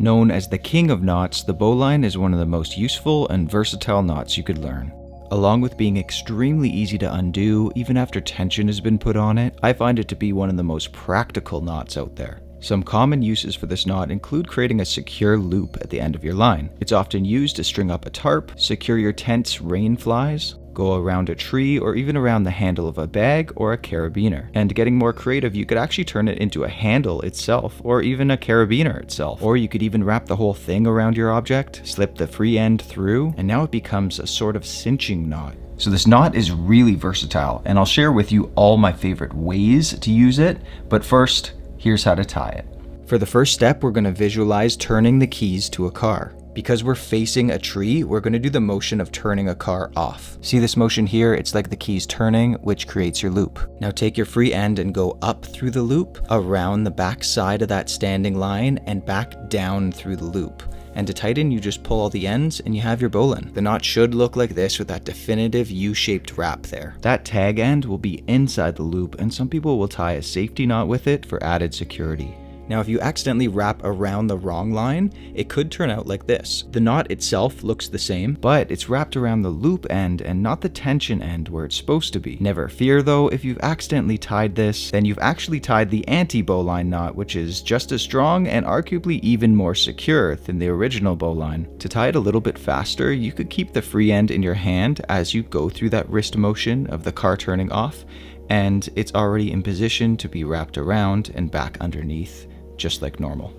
Known as the king of knots, the bowline is one of the most useful and versatile knots you could learn. Along with being extremely easy to undo, even after tension has been put on it, I find it to be one of the most practical knots out there. Some common uses for this knot include creating a secure loop at the end of your line. It's often used to string up a tarp, secure your tent's rain flies, go around a tree, or even around the handle of a bag or a carabiner. And getting more creative, you could actually turn it into a handle itself, or even a carabiner itself. Or you could even wrap the whole thing around your object, slip the free end through, and now it becomes a sort of cinching knot. So this knot is really versatile, and I'll share with you all my favorite ways to use it, but first, here's how to tie it. For the first step, we're going to visualize turning the keys to a car. Because we're facing a tree, we're going to do the motion of turning a car off. See this motion here? It's like the keys turning, which creates your loop. Now take your free end and go up through the loop, around the back side of that standing line, and back down through the loop. And to tighten, you just pull all the ends and you have your bowline. The knot should look like this with that definitive U-shaped wrap there. That tag end will be inside the loop, and some people will tie a safety knot with it for added security. Now, if you accidentally wrap around the wrong line, it could turn out like this. The knot itself looks the same, but it's wrapped around the loop end and not the tension end where it's supposed to be. Never fear though, if you've accidentally tied this, then you've actually tied the anti-bowline knot, which is just as strong and arguably even more secure than the original bowline. To tie it a little bit faster, you could keep the free end in your hand as you go through that wrist motion of the car turning off, and it's already in position to be wrapped around and back underneath, just like normal.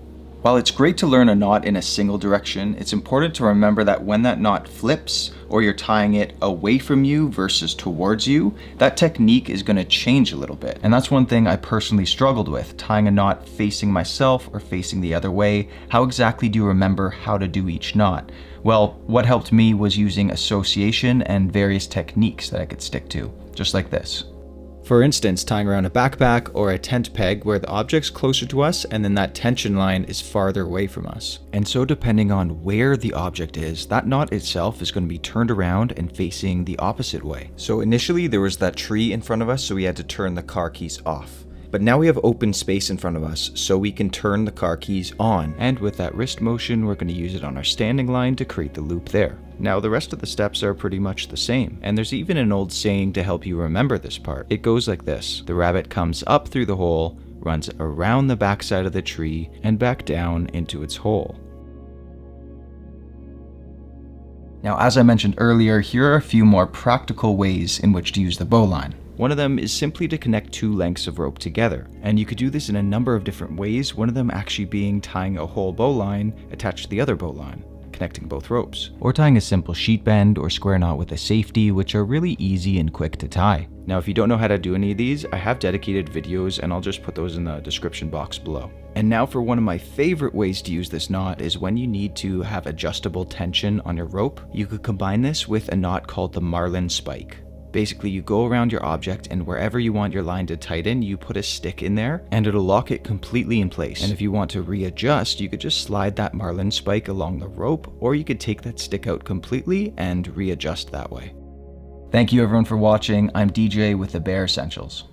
While it's great to learn a knot in a single direction, it's important to remember that when that knot flips, or you're tying it away from you versus towards you, that technique is going to change a little bit. And that's one thing I personally struggled with, tying a knot facing myself or facing the other way. How exactly do you remember how to do each knot? Well, what helped me was using association and various techniques that I could stick to, just like this. For instance, tying around a backpack or a tent peg where the object's closer to us and then that tension line is farther away from us. And so depending on where the object is, that knot itself is going to be turned around and facing the opposite way. So initially there was that tree in front of us, so we had to turn the car keys off. But now we have open space in front of us, so we can turn the car keys on. And with that wrist motion, we're going to use it on our standing line to create the loop there. Now the rest of the steps are pretty much the same, and there's even an old saying to help you remember this part. It goes like this: the rabbit comes up through the hole, runs around the backside of the tree, and back down into its hole. Now, as I mentioned earlier, here are a few more practical ways in which to use the bowline. One of them is simply to connect two lengths of rope together, and you could do this in a number of different ways, one of them actually being tying a whole bowline attached to the other bowline, connecting both ropes, or tying a simple sheet bend or square knot with a safety, which are really easy and quick to tie. Now, if you don't know how to do any of these, I have dedicated videos and I'll just put those in the description box below. And now for one of my favorite ways to use this knot is when you need to have adjustable tension on your rope. You could combine this with a knot called the marlin spike. Basically, you go around your object and wherever you want your line to tighten, you put a stick in there and it'll lock it completely in place. And if you want to readjust, you could just slide that marlin spike along the rope, or you could take that stick out completely and readjust that way. Thank you everyone for watching. I'm DJ with the Bare Essentials.